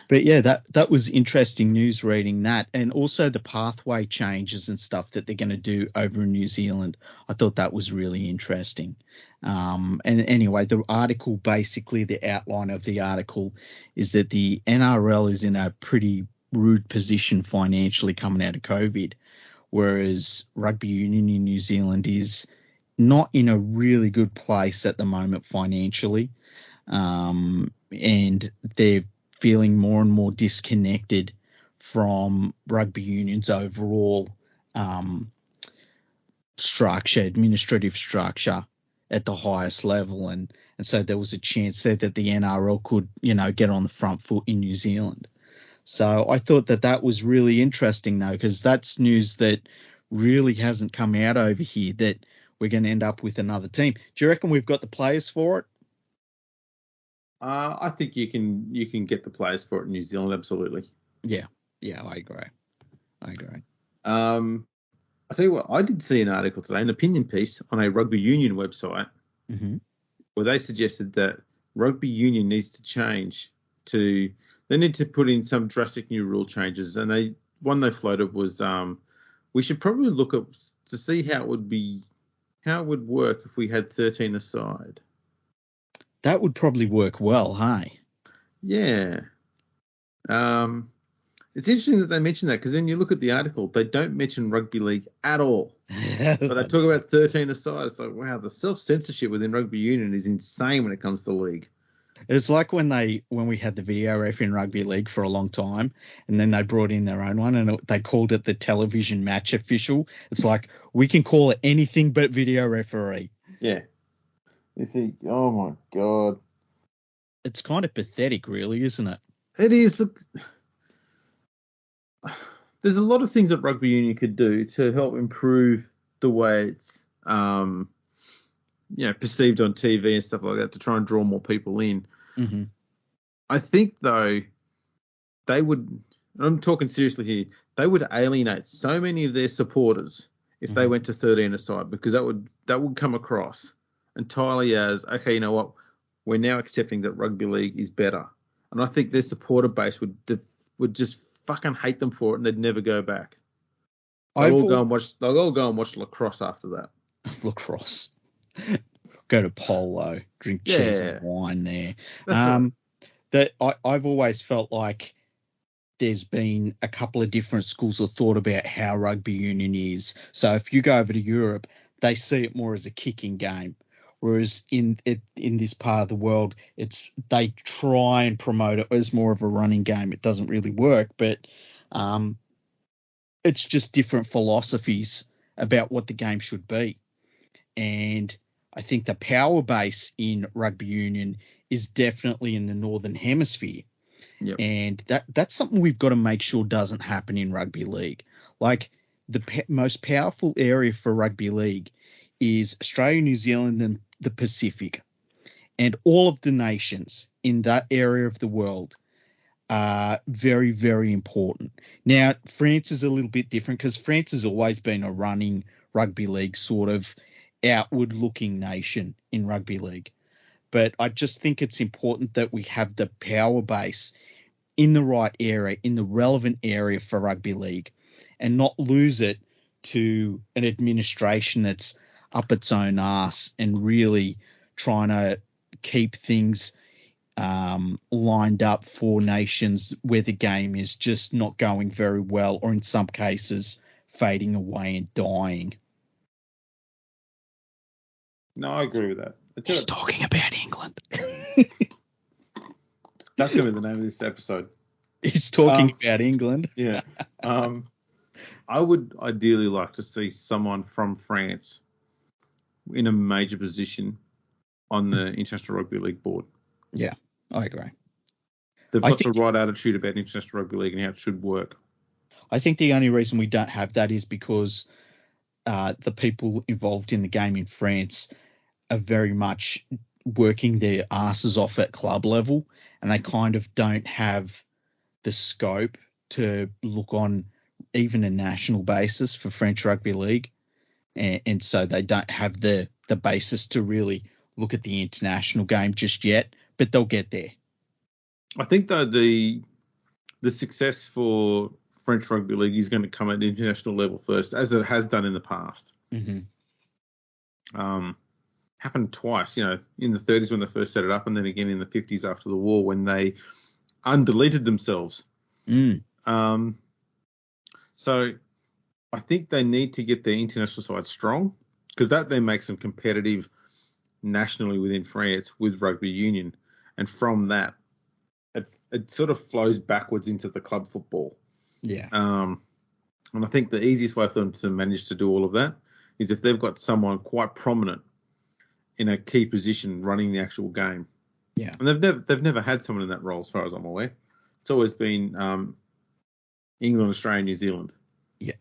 But yeah, that was interesting news reading that, and also the pathway changes and stuff that they're going to do over in New Zealand. I thought that was really interesting. And anyway, the article, basically the outline of the article is that the NRL is in a pretty rude position financially coming out of COVID, whereas rugby union in New Zealand is not in a really good place at the moment financially, and they're feeling more and more disconnected from rugby union's overall administrative structure at the highest level, and so there was a chance there that the NRL could, get on the front foot in New Zealand. So I thought that was really interesting, though, because that's news that really hasn't come out over here, that we're going to end up with another team. Do you reckon we've got the players for it? I think you can get the players for it in New Zealand, absolutely. Yeah, I agree. I'll tell you what, I did see an article today, an opinion piece on a rugby union website, where they suggested that rugby union needs to change they need to put in some drastic new rule changes, and one they floated was we should probably look at to see how it would work if we had 13 aside. That would probably work well, hey? Yeah. It's interesting that they mention that, because then you look at the article, they don't mention rugby league at all. But they talk about 13 aside. It's like, wow, the self-censorship within rugby union is insane when it comes to league. It's like when we had the video ref in rugby league for a long time, and then they brought in their own one, and they called it the television match official. It's like, we can call it anything but video referee. Yeah. You think, oh my God. It's kind of pathetic, really, isn't it? It is. Look, there's a lot of things that rugby union could do to help improve the way it's perceived on TV and stuff like that to try and draw more people in. Mm-hmm. I think though they would. I'm talking seriously here. They would alienate so many of their supporters if they went to 13 aside, because that would come across entirely as, okay, you know what, we're now accepting that rugby league is better, and I think their supporter base would just fucking hate them for it, and they'd never go back. They'll all go and watch lacrosse after that. Lacrosse. Go to polo, drink cheese and wine there. That I've always felt like there's been a couple of different schools of thought about how rugby union is. So if you go over to Europe, they see it more as a kicking game, whereas in this part of the world, they try and promote it as more of a running game. It doesn't really work, but it's just different philosophies about what the game should be. And I think the power base in rugby union is definitely in the Northern Hemisphere. Yep. And that's something we've got to make sure doesn't happen in rugby league. Like the most powerful area for rugby league is Australia, New Zealand, and the Pacific. And all of the nations in that area of the world are very, very important. Now, France is a little bit different because France has always been a running rugby league sort of outward-looking nation in rugby league. But I just think it's important that we have the power base in the right area, in the relevant area for rugby league, and not lose it to an administration that's up its own arse and really trying to keep things lined up for nations where the game is just not going very well, or in some cases fading away and dying. No, I agree with that. He's talking about England. That's going to be the name of this episode. He's talking about England. Yeah. I would ideally like to see someone from France in a major position on the International Rugby League board. Yeah, I agree. They've got the right attitude about International Rugby League and how it should work. I think the only reason we don't have that is because the people involved in the game in France are very much working their asses off at club level, and they kind of don't have the scope to look on even a national basis for French Rugby League. And so they don't have the basis to really look at the international game just yet, but they'll get there. I think, though, the success for French Rugby League is going to come at the international level first, as it has done in the past. Mm-hmm. Happened twice, in the 30s when they first set it up, and then again in the 50s after the war when they undeleted themselves. So I think they need to get their international side strong, because that then makes them competitive nationally within France with rugby union. And from that, it sort of flows backwards into the club football. Yeah. And I think the easiest way for them to manage to do all of that is if they've got someone quite prominent in a key position running the actual game. Yeah. And they've never had someone in that role as far as I'm aware. It's always been England, Australia, New Zealand. Yeah.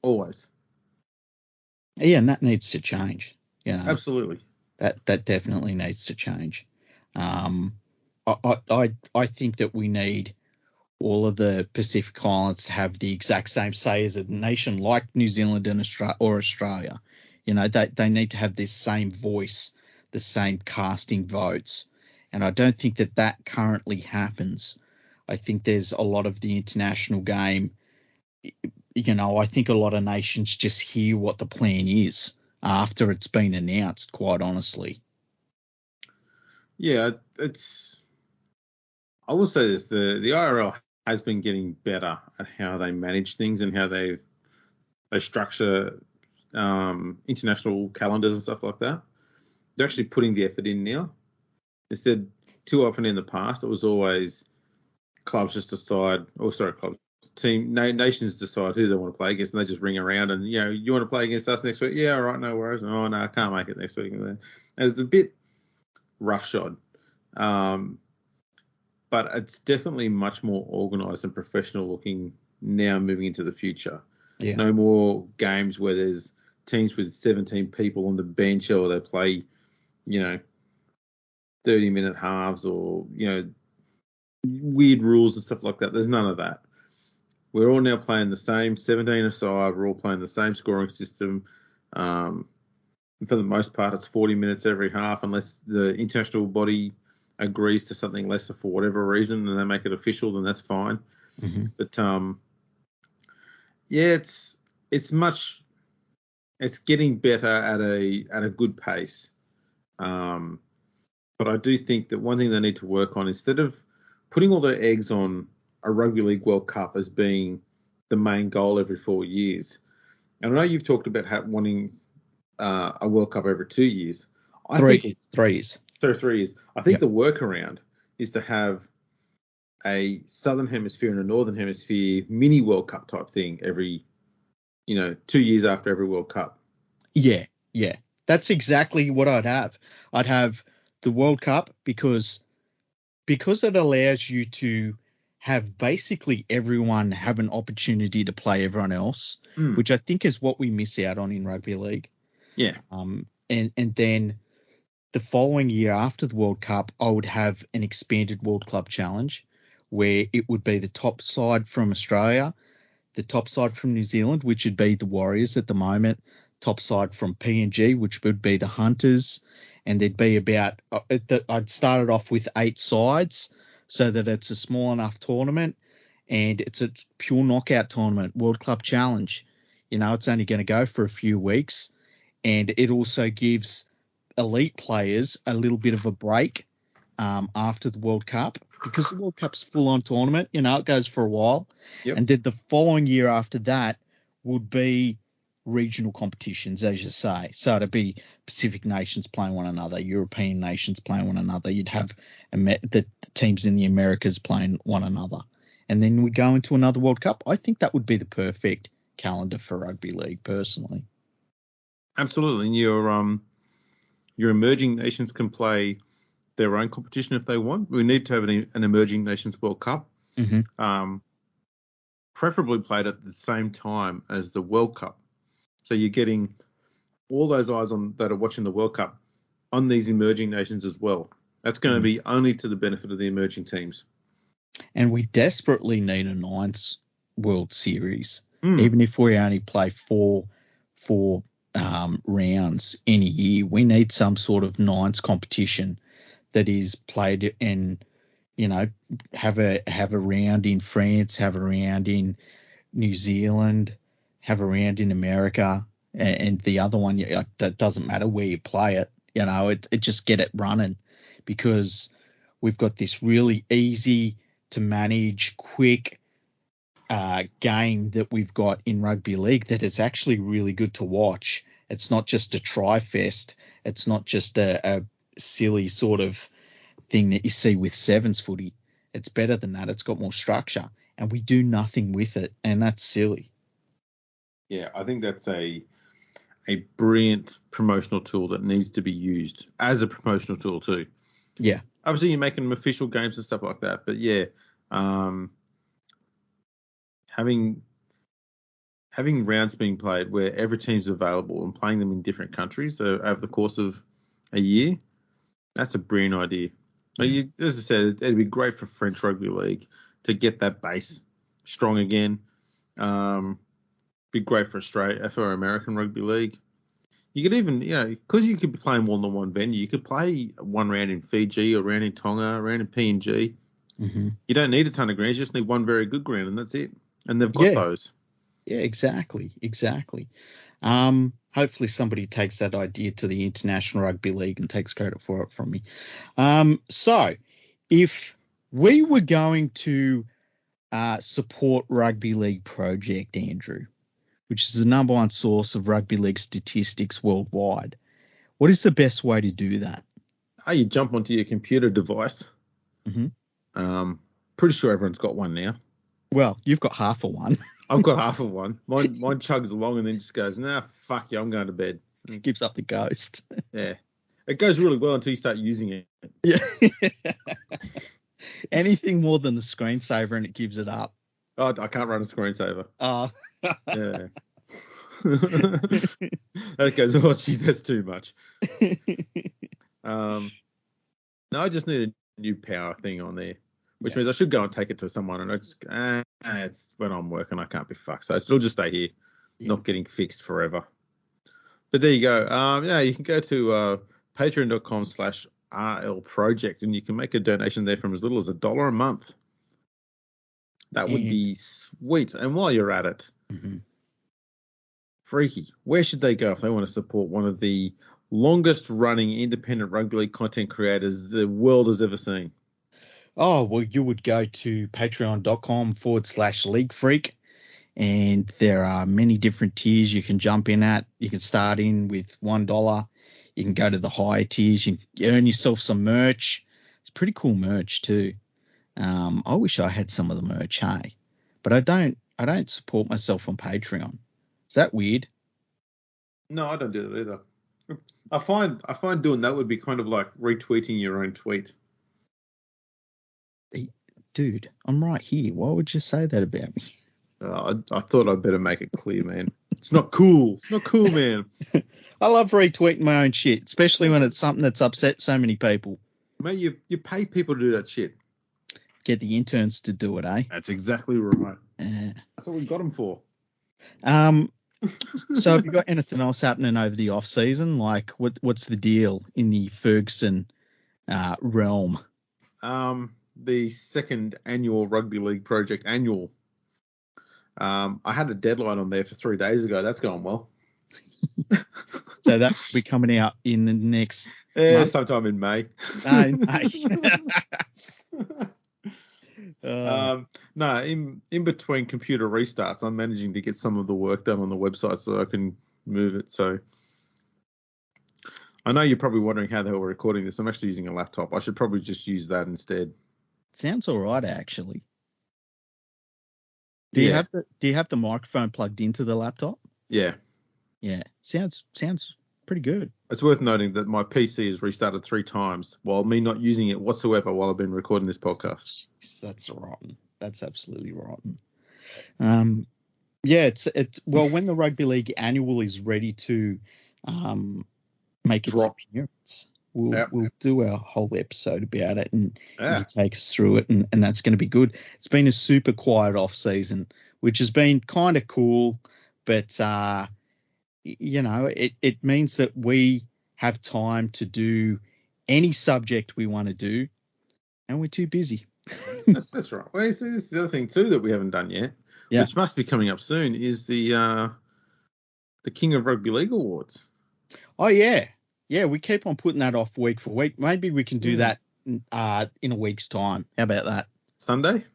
Always. Yeah, and that needs to change. Absolutely. That definitely needs to change. I think that we need all of the Pacific Islands to have the exact same say as a nation like New Zealand and Australia. They need to have this same voice, the same casting votes. And I don't think that currently happens. I think there's a lot of the international game. I think a lot of nations just hear what the plan is after it's been announced, quite honestly. Yeah, I will say this, the IRL has been getting better at how they manage things and how they structure international calendars and stuff like that. They're actually putting the effort in now. Instead, too often in the past, it was always clubs just decide, nations decide who they want to play against, and they just ring around and, you want to play against us next week? Yeah, all right, no worries. Oh, no, I can't make it next week. And it's a bit roughshod. But it's definitely much more organised and professional looking now moving into the future. Yeah. No more games where there's teams with 17 people on the bench or they play, 30-minute halves or, weird rules and stuff like that. There's none of that. We're all now playing the same 17 aside. We're all playing the same scoring system. For the most part, it's 40 minutes every half unless the international body agrees to something lesser for whatever reason and they make it official, then that's fine. Mm-hmm. But, it's getting better at a good pace. But I do think that one thing they need to work on, instead of putting all their eggs on a Rugby League World Cup as being the main goal every 4 years, and I know you've talked about wanting a World Cup every 2 years. Three years. So 3 years. I think the workaround is to have a Southern Hemisphere and a Northern Hemisphere mini World Cup type thing every, 2 years after every World Cup. Yeah. That's exactly what I'd have. I'd have the World Cup because it allows you to have basically everyone have an opportunity to play everyone else, which I think is what we miss out on in rugby league. Yeah. And then the following year after the World Cup, I would have an expanded World Club Challenge where it would be the top side from Australia, the top side from New Zealand, which would be the Warriors at the moment, top side from PNG, which would be the Hunters, and there'd be about I'd started off with 8 sides so that it's a small enough tournament and it's a pure knockout tournament, World Club Challenge. It's only going to go for a few weeks, and it also gives elite players a little bit of a break after the World Cup, because the World Cup's full-on tournament. It goes for a while. Yep. And then the following year after that would be regional competitions, as you say. So it'd be Pacific nations playing one another, European nations playing one another. You'd have the teams in the Americas playing one another. And then we go into another World Cup. I think that would be the perfect calendar for rugby league, personally. Absolutely. And your emerging nations can play their own competition if they want. We need to have an emerging nations World Cup, preferably played at the same time as the World Cup. So you're getting all those eyes on that are watching the World Cup on these emerging nations as well. That's going to be only to the benefit of the emerging teams. And we desperately need a Nines World Series, even if we only play four rounds in a year. We need some sort of Nines competition that is played and, have a round in France, have a round in New Zealand, have a round in America, and the other one, that doesn't matter where you play it. It just get it running, because we've got this really easy to manage, quick game that we've got in rugby league that is actually really good to watch. It's not just a try fest. It's not just a silly sort of thing that you see with sevens footy. It's better than that. It's got more structure, and we do nothing with it, and that's silly. Yeah, I think that's a brilliant promotional tool that needs to be used as a promotional tool too. Yeah. Obviously, you're making them official games and stuff like that, but yeah, having rounds being played where every team's available and playing them in different countries over the course of a year, that's a brilliant idea. Yeah. As I said, it'd be great for French Rugby League to get that base strong again. Be great for Australia, for American Rugby League. You could even, because you could be playing more than one venue, you could play one round in Fiji, or round in Tonga, a round in PNG. Mm-hmm. You don't need a ton of grounds, you just need one very good ground, and that's it. And they've got those. Yeah, exactly. Hopefully somebody takes that idea to the International Rugby League and takes credit for it from me. So if we were going to support Rugby League Project, Andrew, which is the number one source of rugby league statistics worldwide, what is the best way to do that? You jump onto your computer device. Mm-hmm. Pretty sure everyone's got one now. Well, you've got half of one. I've got half of one. Mine chugs along and then just goes, nah, fuck you, I'm going to bed. It gives up the ghost. Yeah. It goes really well until you start using it. Yeah. Anything more than the screensaver and it gives it up. Oh, I can't run a screensaver. Yeah. That goes, oh, geez, that's too much. No, I just need a new power thing on there, which means I should go and take it to someone. And I just, it's when I'm working, I can't be fucked. So it'll just stay here, not getting fixed forever. But there you go. Yeah, you can go to patreon.com/RL Project, and you can make a donation there from as little as $1 a month. That would be sweet. And while you're at it, Freaky, where should they go if they want to support one of the longest running independent rugby league content creators the world has ever seen? Oh, well, you would go to patreon.com/LeagueFreak, and there are many different tiers you can jump in at. You can start in with $1. You can go to the higher tiers. You can earn yourself some merch. It's pretty cool merch too. I wish I had some of the merch, hey, but I don't support myself on Patreon. Is that weird? No, I don't do that either. I find doing that would be kind of like retweeting your own tweet. Dude, I'm right here. Why would you say that about me? I thought I'd better make it clear, man. It's not cool. It's not cool, man. I love retweeting my own shit, especially when it's something that's upset so many people. Mate, you pay people to do that shit. Get the interns to do it, eh? That's exactly right. That's what we got them for. So have you got anything else happening over the off season? Like what's the deal in the Ferguson realm? The second annual Rugby League project annual. I had a deadline on there for 3 days ago. That's going well. So that will be coming out in the next month? Sometime in May. No, in between computer restarts, I'm managing to get some of the work done on the website so I can move it. So I know you're probably wondering how the hell we're recording this. I'm actually using a laptop. I should probably just use that instead. Sounds all right, actually. Do you have the microphone plugged into the laptop? Yeah. Yeah. Sounds pretty good. It's worth noting that my PC has restarted 3 times while me not using it whatsoever while I've been recording this podcast. Jeez, that's rotten. That's absolutely rotten. Yeah, it's well, when the Rugby League annual is ready to make its appearance, we'll do a whole episode about it and you take us through it, and that's going to be good. It's been a super quiet off season, which has been kind of cool, but it means that we have time to do any subject we want to do, and we're too busy. That's right. Well, this is the other thing too that we haven't done yet, which must be coming up soon, is the King of Rugby League Awards. Oh yeah. Yeah, we keep on putting that off week for week. Maybe we can do that in a week's time. How about that? Sunday?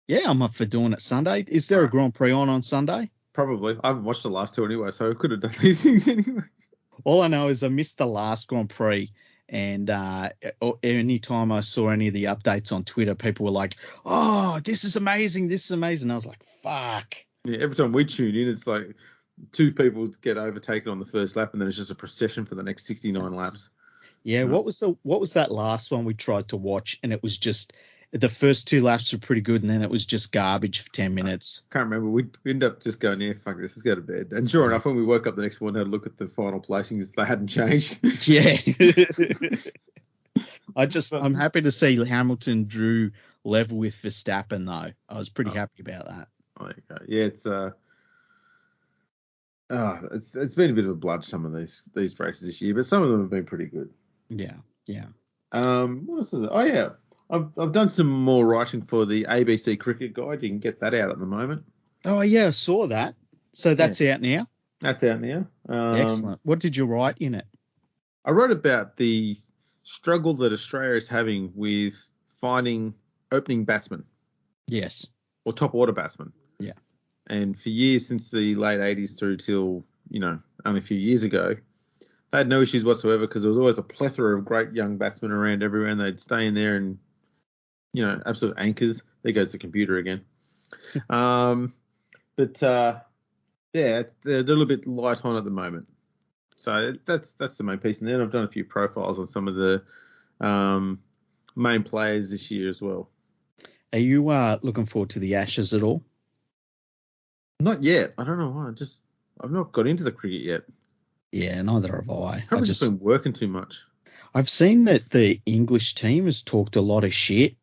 Yeah, I'm up for doing it Sunday. Is there a Grand Prix on Sunday? Probably. I haven't watched the last 2 anyway, so I could have done these things anyway. All I know is I missed the last Grand Prix, and any time I saw any of the updates on Twitter, people were like, "Oh, this is amazing! This is amazing!" I was like, "Fuck!" Yeah, every time we tune in, it's like 2 people get overtaken on the first lap, and then it's just a procession for the next 69 laps. Yeah, what was that last one we tried to watch, and it was just the first 2 laps were pretty good, and then it was just garbage for 10 minutes. I can't remember. We ended up just going, fuck this, let's go to bed. And sure enough, when we woke up the next morning and had a look at the final placings, they hadn't changed. Yeah. I'm happy to see Hamilton drew level with Verstappen, though. I was pretty happy about that. Oh, there you go. Yeah, it's been a bit of a bludge, some of these races this year, but some of them have been pretty good. Yeah. What else is it? Oh yeah, I've done some more writing for the ABC Cricket Guide. You can get that out at the moment. Oh yeah, I saw that. So that's out now. That's out now. Excellent. What did you write in it? I wrote about the struggle that Australia is having with finding opening batsmen. Yes. Or top order batsmen. Yeah. And for years, since the late 80s through till, only a few years ago, they had no issues whatsoever because there was always a plethora of great young batsmen around everywhere, and they'd stay in there and, absolute anchors. There goes the computer again. They're a little bit light on at the moment. So that's the main piece. And then I've done a few profiles on some of the main players this year as well. Are you looking forward to the Ashes at all? Not yet. I don't know why. I've not got into the cricket yet. Yeah, neither have I. Probably just been working too much. I've seen that the English team has talked a lot of shit.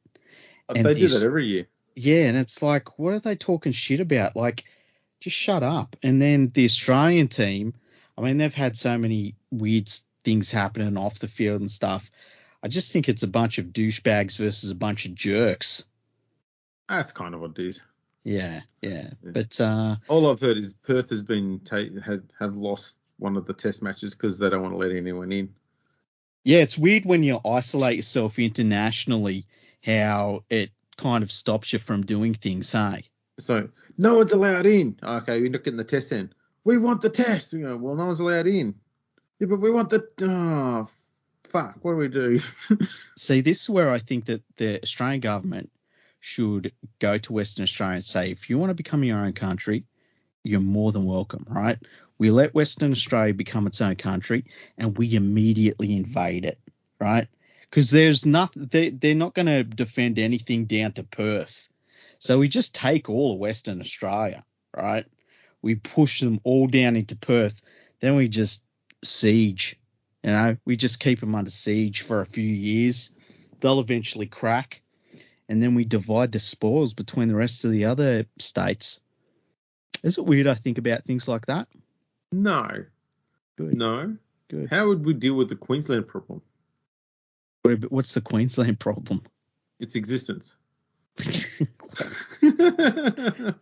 And they do that every year. Yeah, and it's like, what are they talking shit about? Like, just shut up. And then the Australian team, I mean, they've had so many weird things happening off the field and stuff. I just think it's a bunch of douchebags versus a bunch of jerks. That's kind of what it is. Yeah. But all I've heard is Perth has been have lost one of the test matches because they don't want to let anyone in. Yeah, it's weird when you isolate yourself internationally, how it kind of stops you from doing things, hey? So no one's allowed in. Okay, you're not getting the test in. We want the test. You know, well, no one's allowed in. Yeah, but we want the. Oh, fuck! What do we do? See, this is where I think that the Australian government should go to Western Australia and say, if you want to become your own country, you're more than welcome, right? We let Western Australia become its own country, and we immediately invade it, right? Because there's nothing. They're not going to defend anything down to Perth. So we just take all of Western Australia, right? We push them all down into Perth. Then we just siege, we just keep them under siege for a few years. They'll eventually crack. And then we divide the spoils between the rest of the other states. Is it weird I think about things like that? No. Good. No. Good. How would we deal with the Queensland problem? What's the Queensland problem? Its existence.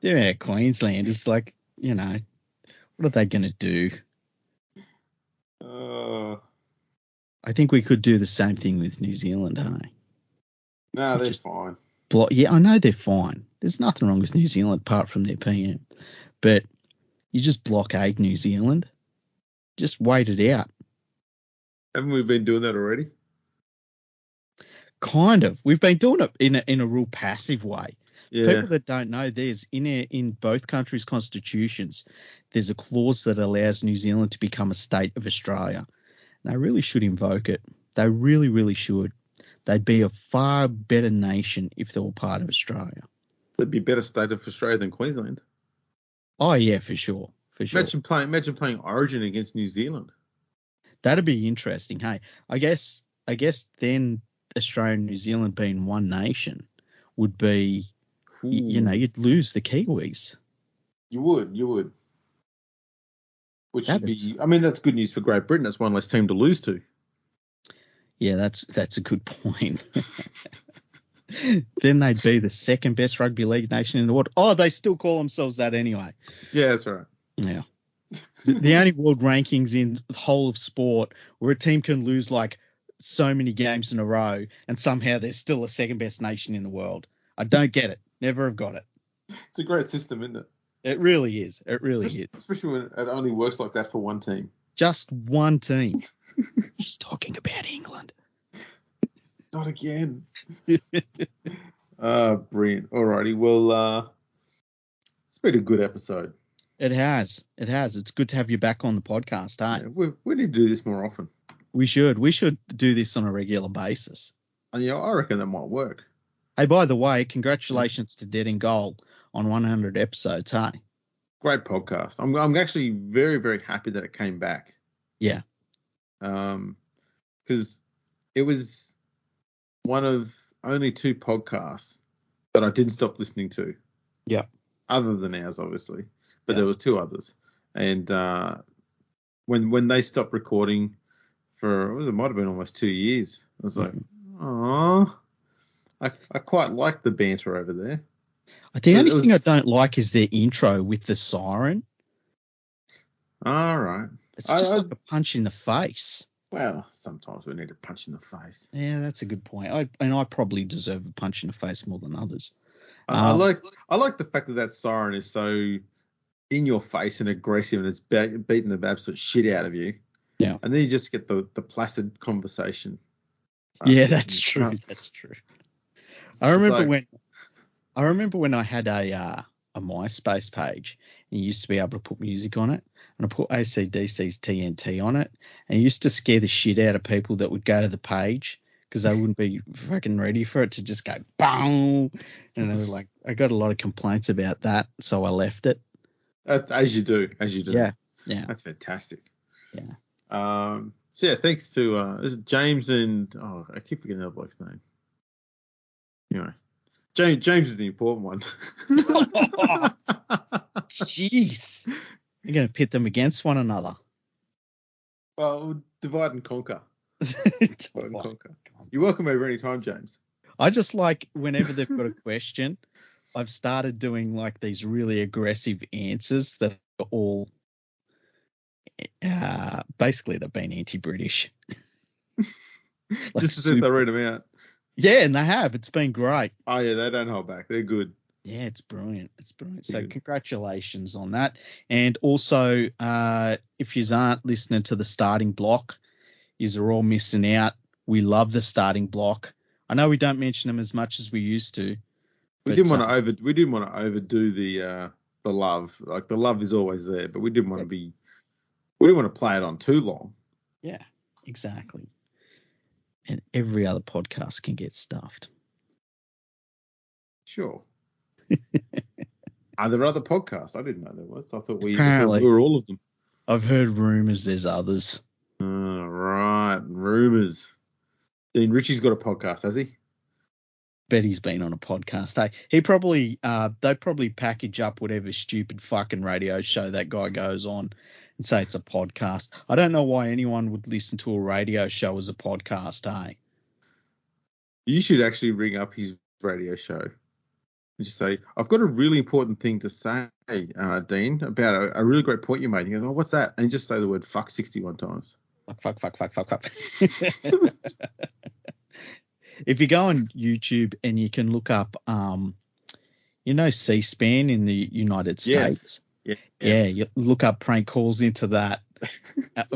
Yeah, Queensland is like, what are they going to do? I think we could do the same thing with New Zealand, hey? No, they're fine. Yeah, I know they're fine. There's nothing wrong with New Zealand apart from their PM. But you just blockade New Zealand. Just wait it out. Haven't we been doing that already? Kind of. We've been doing it in a real passive way. Yeah. People that don't know, there's in both countries' constitutions, there's a clause that allows New Zealand to become a state of Australia. They really should invoke it. They really, really should. They'd be a far better nation if they were part of Australia. They'd be a better state of Australia than Queensland. Oh yeah, for sure. Imagine playing Origin against New Zealand. That'd be interesting. Hey, I guess then Australia and New Zealand being one nation would be, you'd lose the Kiwis. You would. Which should be, that's good news for Great Britain. That's one less team to lose to. Yeah, that's a good point. Then they'd be the second best rugby league nation in the world. Oh, they still call themselves that anyway. Yeah, that's right. Yeah. The only world rankings in the whole of sport where a team can lose like so many games in a row and somehow they're still the second best nation in the world. I don't get it. Never have got it. It's a great system, isn't it? It really is. It really is. Especially when it only works like that for one team. Just one team. He's talking about England. Not again. Brilliant. Alrighty. Well, it's been a good episode. It has. It's good to have you back on the podcast, hey? Yeah, we need to do this more often. We should do this on a regular basis. Yeah, I reckon that might work. Hey, by the way, congratulations to Dead in Goal on 100 episodes, hey? Great podcast. I'm actually very, very happy that it came back. Yeah. Because it was one of only 2 podcasts that I didn't stop listening to. Yeah. Other than ours, obviously. But there was 2 others. And when they stopped recording for, it might have been almost 2 years, I was like, oh, I quite like the banter over there. The only thing I don't like is their intro with the siren. All right. It's just like a punch in the face. Well, sometimes we need a punch in the face. Yeah, that's a good point. I probably deserve a punch in the face more than others. I like the fact that siren is so in your face and aggressive and it's beating the absolute shit out of you. Yeah. And then you just get the placid conversation. Yeah, that's true. That's true. I remember when I had a MySpace page and you used to be able to put music on it, and I put AC/DC's TNT on it, and it used to scare the shit out of people that would go to the page because they wouldn't be fucking ready for it to just go boom. And they were like, I got a lot of complaints about that, so I left it. As you do. Yeah. That's fantastic. Yeah. So yeah, thanks to is it James and I keep forgetting the bloke's name. Anyway, James is the important one. Jeez. You're going to pit them against one another. Well, divide and conquer. You're welcome over any time, James. I just like whenever they've got a question, I've started doing like these really aggressive answers that are all basically they've been anti-British. Like just as if they read them out. Yeah, and they have. It's been great. Oh yeah, they don't hold back. They're good. Yeah, it's brilliant. So congratulations on that. And also, if you aren't listening to the starting block, you're all missing out. We love the starting block. I know we don't mention them as much as we used to. We didn't want to overdo the love. Like the love is always there, but we didn't want to play it on too long. Yeah, exactly. And every other podcast can get stuffed. Sure. Are there other podcasts? I didn't know there was. I thought we were all of them. I've heard rumours there's others. Right. Rumours. Dean Ritchie's got a podcast, has he? Bet he's been on a podcast. Hey, he probably they'd probably package up whatever stupid fucking radio show that guy goes on and say it's a podcast. I don't know why anyone would listen to a radio show as a podcast, hey? You should actually ring up his radio show and just say, I've got a really important thing to say, Dean, about a really great point you made. He goes, what's that? And you just say the word fuck 61 times. Fuck. If you go on YouTube and you can look up, C-SPAN in the United States. Yes. Yeah, you look up prank calls into that.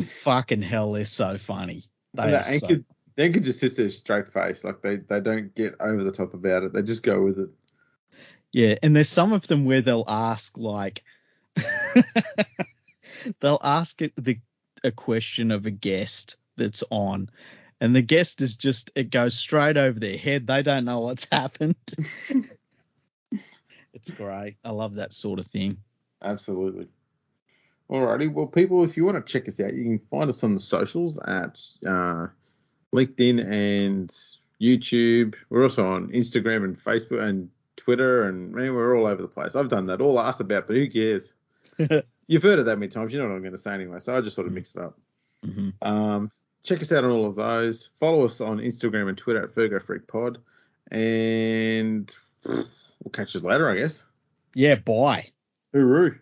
Fucking hell, they're so funny. The anchor just sits there straight face, like they don't get over the top about it. They just go with it. Yeah, and there's some of them where they'll ask like, they'll ask a question of a guest that's on, and the guest is just, it goes straight over their head. They don't know what's happened. It's great. I love that sort of thing. Absolutely. Alrighty. Well, people, if you want to check us out, you can find us on the socials at LinkedIn and YouTube. We're also on Instagram and Facebook and Twitter, and man, we're all over the place. I've done that all asked about, but who cares? You've heard it that many times. You know what I'm going to say anyway, so I just sort of mixed it up. Mm-hmm. Check us out on all of those. Follow us on Instagram and Twitter at FergoFreakPod, and we'll catch us later, I guess. Yeah, bye. Hooroo.